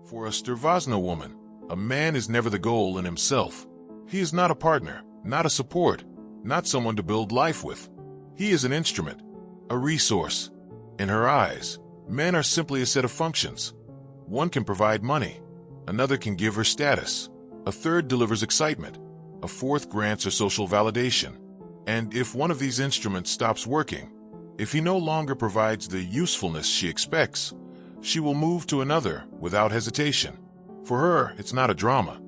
For a stervozna woman, a man is never the goal in himself. He is not a partner, not a support, not someone to build life with. He is an instrument, a resource. In her eyes, men are simply a set of functions. One can provide money, another can give her status, a third delivers excitement, a fourth grants her social validation. And if one of these instruments stops working, if he no longer provides the usefulness she expects, she will move to another without hesitation. For her, it's not a drama.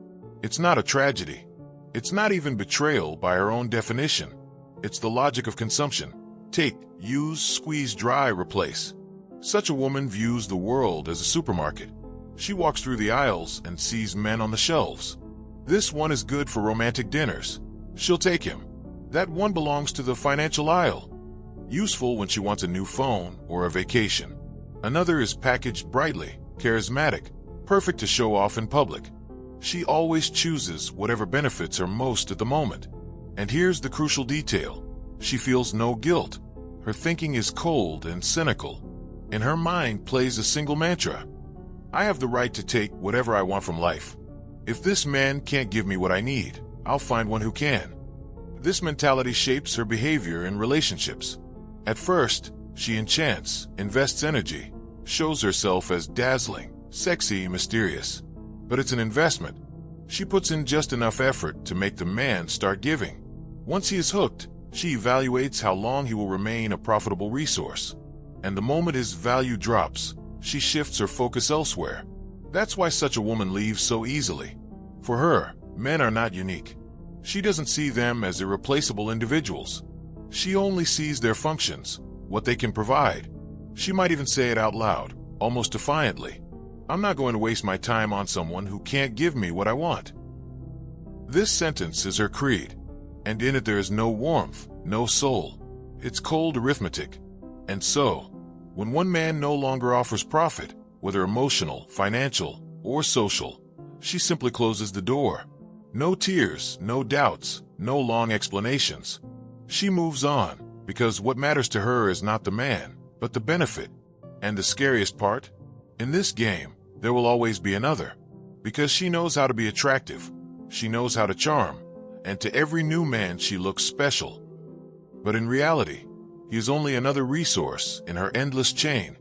It's not a tragedy. It's not even betrayal by her own definition. It's the logic of consumption. Take, use, squeeze, dry, replace. Such a woman views the world as a supermarket. She walks through the aisles and sees men on the shelves. This one is good for romantic dinners. She'll take him. That one belongs to the financial aisle. Useful when she wants a new phone or a vacation. Another is packaged brightly, charismatic, perfect to show off in public. She always chooses whatever benefits her most at the moment. And here's the crucial detail. She feels no guilt. Her thinking is cold and cynical. In her mind plays a single mantra. I have the right to take whatever I want from life. If this man can't give me what I need, I'll find one who can. This mentality shapes her behavior in relationships. At first, she enchants, invests energy, shows herself as dazzling, sexy, mysterious. But it's an investment. She puts in just enough effort to make the man start giving. Once he is hooked, she evaluates how long he will remain a profitable resource. And the moment his value drops, she shifts her focus elsewhere. That's why such a woman leaves so easily. For her, men are not unique. She doesn't see them as irreplaceable individuals. She only sees their functions, what they can provide. She might even say it out loud, almost defiantly. I'm not going to waste my time on someone who can't give me what I want. This sentence is her creed, and in it there is no warmth, no soul. It's cold arithmetic. And so, when one man no longer offers profit, whether emotional, financial, or social, she simply closes the door. No tears, no doubts, no long explanations. She moves on, because what matters to her is not the man, but the benefit. And the scariest part? In this game, there will always be another. Because she knows how to be attractive. She knows how to charm. And to every new man she looks special. But in reality, he is only another resource in her endless chain.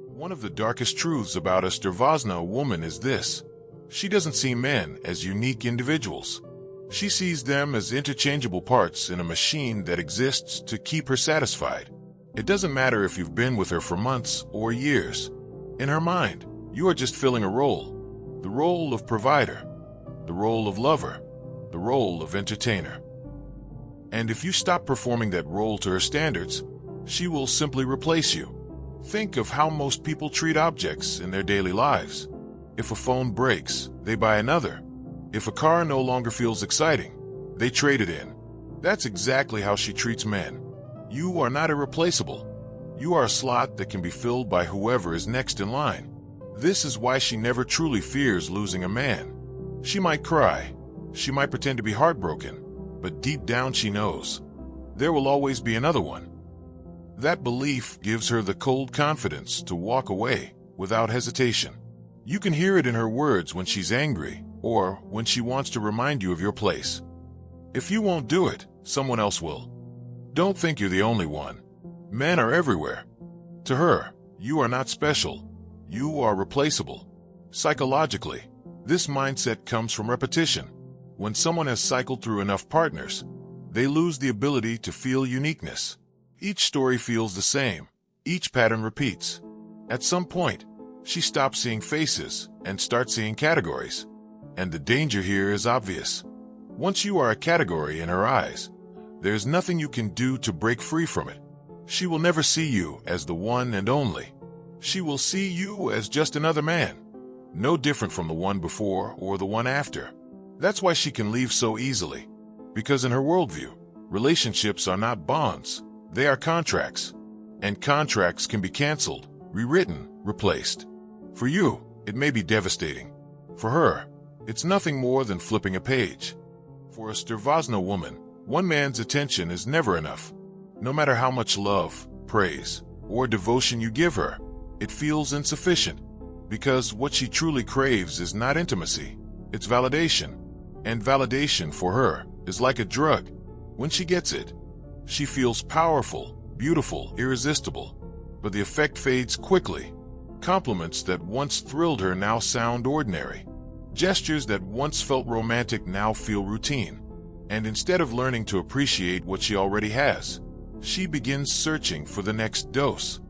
One of the darkest truths about a stervozna woman is this. She doesn't see men as unique individuals. She sees them as interchangeable parts in a machine that exists to keep her satisfied. It doesn't matter if you've been with her for months or years. In her mind, you are just filling a role. The role of provider, the role of lover, the role of entertainer. And if you stop performing that role to her standards, she will simply replace you. Think of how most people treat objects in their daily lives. If a phone breaks, they buy another. If a car no longer feels exciting, they trade it in. That's exactly how she treats men. You are not irreplaceable. You are a slot that can be filled by whoever is next in line. This is why she never truly fears losing a man. She might cry. She might pretend to be heartbroken. But deep down she knows. There will always be another one. That belief gives her the cold confidence to walk away without hesitation. You can hear it in her words when she's angry or when she wants to remind you of your place. If you won't do it, someone else will. Don't think you're the only one. Men are everywhere. To her, you are not special. You are replaceable. Psychologically, this mindset comes from repetition. When someone has cycled through enough partners, they lose the ability to feel uniqueness. Each story feels the same. Each pattern repeats. At some point, she stops seeing faces and starts seeing categories. And the danger here is obvious. Once you are a category in her eyes, there's nothing you can do to break free from it. She will never see you as the one and only. She will see you as just another man, no different from the one before or the one after. That's why she can leave so easily. Because in her worldview, relationships are not bonds, they are contracts. And contracts can be canceled, rewritten, replaced. For you, it may be devastating. For her, it's nothing more than flipping a page. For a stervozna woman, one man's attention is never enough. No matter how much love, praise, or devotion you give her, it feels insufficient. Because what she truly craves is not intimacy, it's validation. And validation for her is like a drug. When she gets it, she feels powerful, beautiful, irresistible. But the effect fades quickly. Compliments that once thrilled her now sound ordinary. Gestures that once felt romantic now feel routine. And instead of learning to appreciate what she already has, she begins searching for the next dose.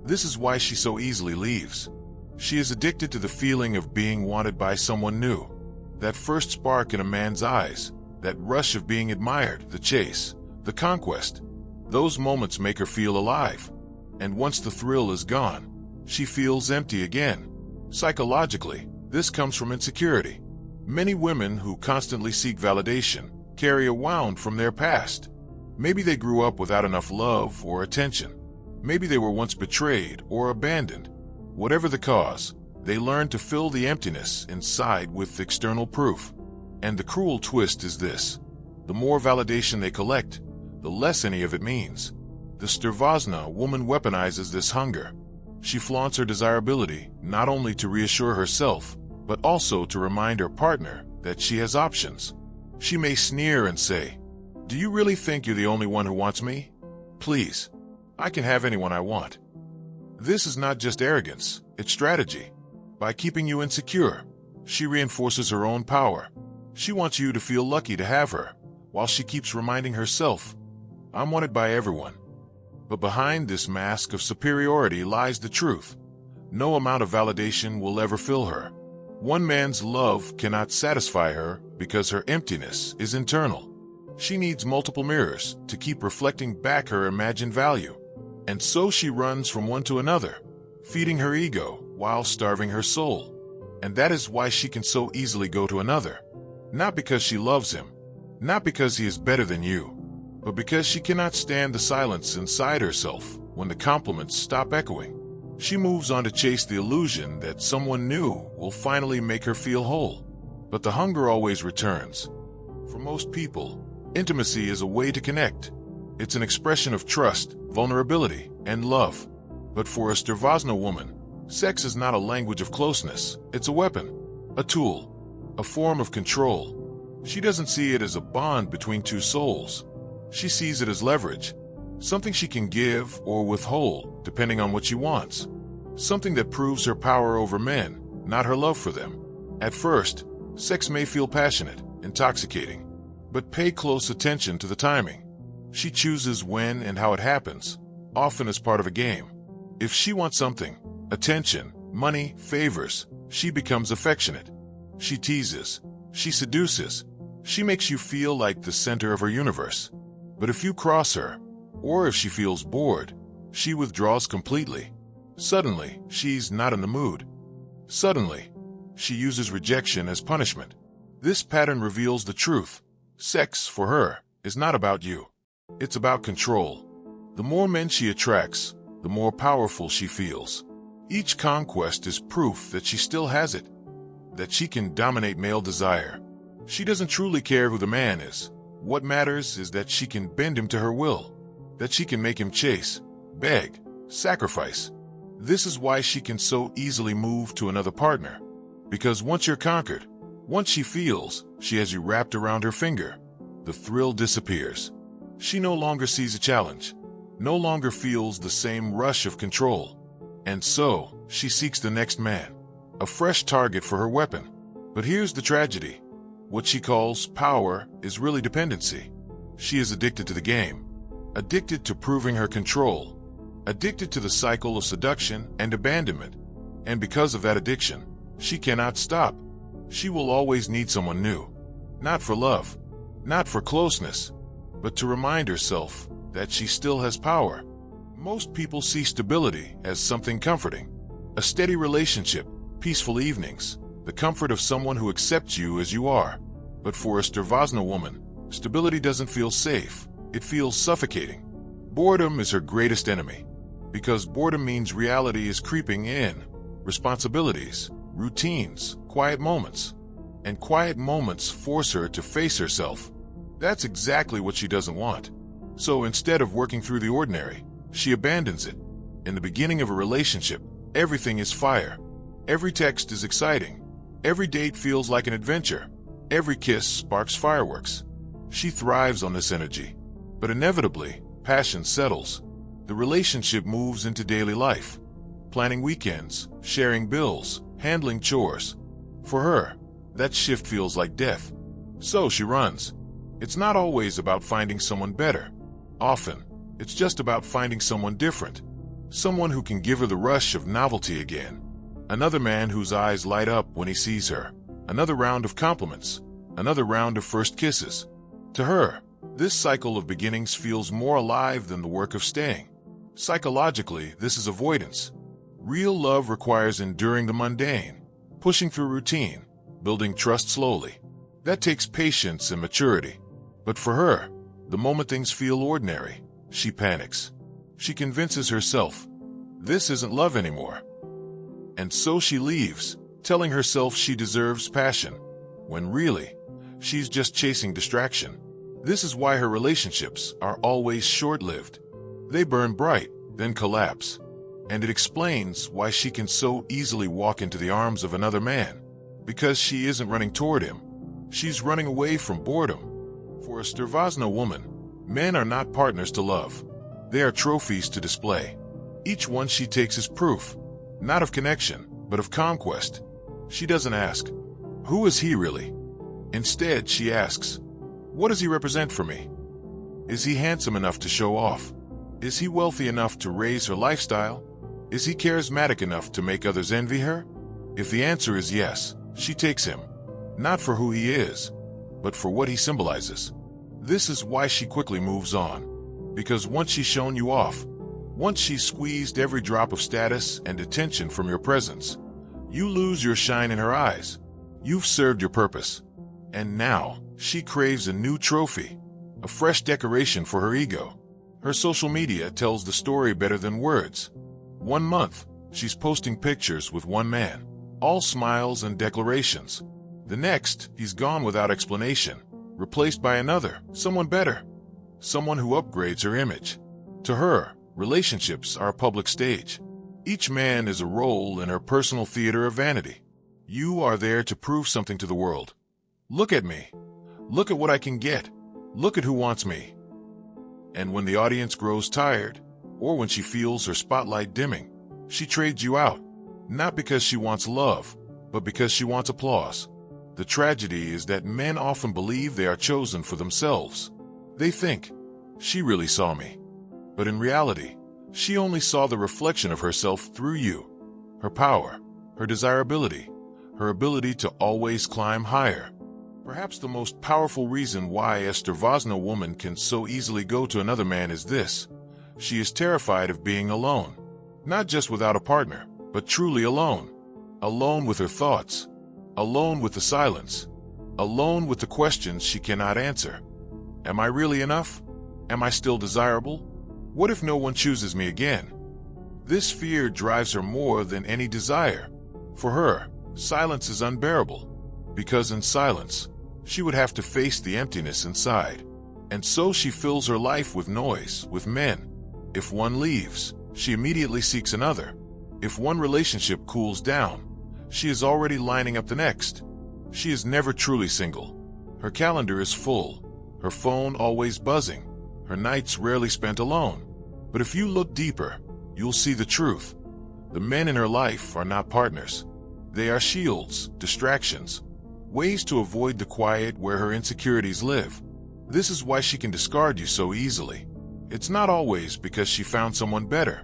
This is why she so easily leaves. She is addicted to the feeling of being wanted by someone new. That first spark in a man's eyes, that rush of being admired, the chase, the conquest. Those moments make her feel alive. And once the thrill is gone, she feels empty again. Psychologically, this comes from insecurity. Many women who constantly seek validation carry a wound from their past. Maybe they grew up without enough love or attention. Maybe they were once betrayed or abandoned. Whatever the cause, they learn to fill the emptiness inside with external proof. And the cruel twist is this: the more validation they collect, the less any of it means. The stervozna woman weaponizes this hunger. She flaunts her desirability not only to reassure herself, but also to remind her partner that she has options. She may sneer and say, "Do you really think you're the only one who wants me? Please, I can have anyone I want." This is not just arrogance, it's strategy. By keeping you insecure, she reinforces her own power. She wants you to feel lucky to have her, while she keeps reminding herself, "I'm wanted by everyone." But behind this mask of superiority lies the truth. No amount of validation will ever fill her. One man's love cannot satisfy her because her emptiness is internal. She needs multiple mirrors to keep reflecting back her imagined value. And so she runs from one to another, feeding her ego while starving her soul. And that is why she can so easily go to another. Not because she loves him, not because he is better than you, but because she cannot stand the silence inside herself when the compliments stop echoing. She moves on to chase the illusion that someone new will finally make her feel whole. But the hunger always returns. For most people, intimacy is a way to connect. It's an expression of trust, vulnerability, and love. But for a stervozna woman, sex is not a language of closeness. It's a weapon, a tool, a form of control. She doesn't see it as a bond between two souls. She sees it as leverage, something she can give or withhold depending on what she wants. Something that proves her power over men, not her love for them. At first, sex may feel passionate, intoxicating, but pay close attention to the timing. She chooses when and how it happens, often as part of a game. If she wants something, attention, money, favors, she becomes affectionate. She teases, she seduces, she makes you feel like the center of her universe. But if you cross her, or if she feels bored, she withdraws completely. Suddenly, she's not in the mood. Suddenly, she uses rejection as punishment. This pattern reveals the truth. Sex, for her, is not about you. It's about control. The more men she attracts, the more powerful she feels. Each conquest is proof that she still has it, that she can dominate male desire. She doesn't truly care who the man is. What matters is that she can bend him to her will, that she can make him chase, beg, sacrifice. This is why she can so easily move to another partner. Because once you're conquered, once she feels she has you wrapped around her finger, the thrill disappears. She no longer sees a challenge, no longer feels the same rush of control. And so, she seeks the next man, a fresh target for her weapon. But here's the tragedy. What she calls power is really dependency. She is addicted to the game, addicted to proving her control, addicted to the cycle of seduction and abandonment. And because of that addiction, she cannot stop. She will always need someone new, not for love, not for closeness, but to remind herself that she still has power. Most people see stability as something comforting, a steady relationship, peaceful evenings, the comfort of someone who accepts you as you are. But for a stervozna woman, stability doesn't feel safe. It feels suffocating. Boredom is her greatest enemy, because boredom means reality is creeping in. Responsibilities, routines, quiet moments. And quiet moments force her to face herself. That's exactly what she doesn't want. So instead of working through the ordinary, she abandons it. In the beginning of a relationship, everything is fire. Every text is exciting. Every date feels like an adventure. Every kiss sparks fireworks. She thrives on this energy. But inevitably, passion settles. The relationship moves into daily life. Planning weekends, sharing bills, handling chores. For her, that shift feels like death. So she runs. It's not always about finding someone better. Often, it's just about finding someone different. Someone who can give her the rush of novelty again. Another man whose eyes light up when he sees her. Another round of compliments. Another round of first kisses. To her, this cycle of beginnings feels more alive than the work of staying. Psychologically, this is avoidance. Real love requires enduring the mundane, pushing through routine, building trust slowly. That takes patience and maturity. But for her, the moment things feel ordinary, she panics. She convinces herself, this isn't love anymore. And so she leaves, telling herself she deserves passion, when really, she's just chasing distraction. This is why her relationships are always short-lived. They burn bright, then collapse. And it explains why she can so easily walk into the arms of another man. Because she isn't running toward him. She's running away from boredom. For a stervozna woman, men are not partners to love. They are trophies to display. Each one she takes is proof, not of connection, but of conquest. She doesn't ask, who is he really? Instead, she asks, what does he represent for me? Is he handsome enough to show off? Is he wealthy enough to raise her lifestyle? Is he charismatic enough to make others envy her? If the answer is yes, she takes him, not for who he is, but for what he symbolizes. This is why she quickly moves on. Because once she's shown you off, once she's squeezed every drop of status and attention from your presence, you lose your shine in her eyes. You've served your purpose. And now, she craves a new trophy, a fresh decoration for her ego. Her social media tells the story better than words. 1 month, she's posting pictures with one man, all smiles and declarations. The next, he's gone without explanation, replaced by another, someone better, someone who upgrades her image. To her, relationships are a public stage. Each man is a role in her personal theater of vanity. You are there to prove something to the world. Look at me. Look at what I can get. Look at who wants me. And when the audience grows tired, or when she feels her spotlight dimming, she trades you out. Not because she wants love, but because she wants applause. The tragedy is that men often believe they are chosen for themselves. They think, she really saw me. But in reality, she only saw the reflection of herself through you. Her power, her desirability, her ability to always climb higher. Perhaps the most powerful reason why a stervozna woman can so easily go to another man is this. She is terrified of being alone. Not just without a partner, but truly alone. Alone with her thoughts. Alone with the silence. Alone with the questions she cannot answer. Am I really enough? Am I still desirable? What if no one chooses me again? This fear drives her more than any desire. For her, silence is unbearable. Because in silence, she would have to face the emptiness inside. And so she fills her life with noise, with men. If one leaves, she immediately seeks another. If one relationship cools down, she is already lining up the next. She is never truly single. Her calendar is full, her phone always buzzing, her nights rarely spent alone. But if you look deeper, you'll see the truth. The men in her life are not partners. They are shields, distractions, ways to avoid the quiet where her insecurities live. This is why she can discard you so easily. It's not always because she found someone better.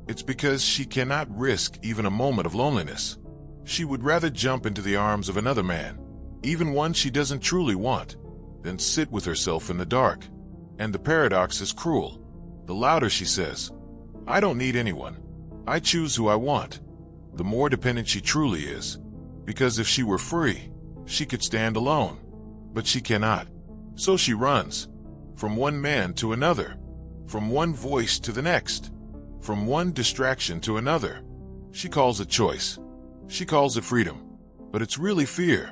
It's because she cannot risk even a moment of loneliness. She would rather jump into the arms of another man, even one she doesn't truly want, than sit with herself in the dark. And the paradox is cruel. The louder she says, I don't need anyone. I choose who I want, the more dependent she truly is. Because if she were free, she could stand alone. But she cannot. So she runs. From one man to another. From one voice to the next. From one distraction to another. She calls it choice. She calls it freedom. But it's really fear.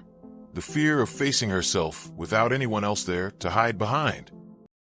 The fear of facing herself without anyone else there to hide behind.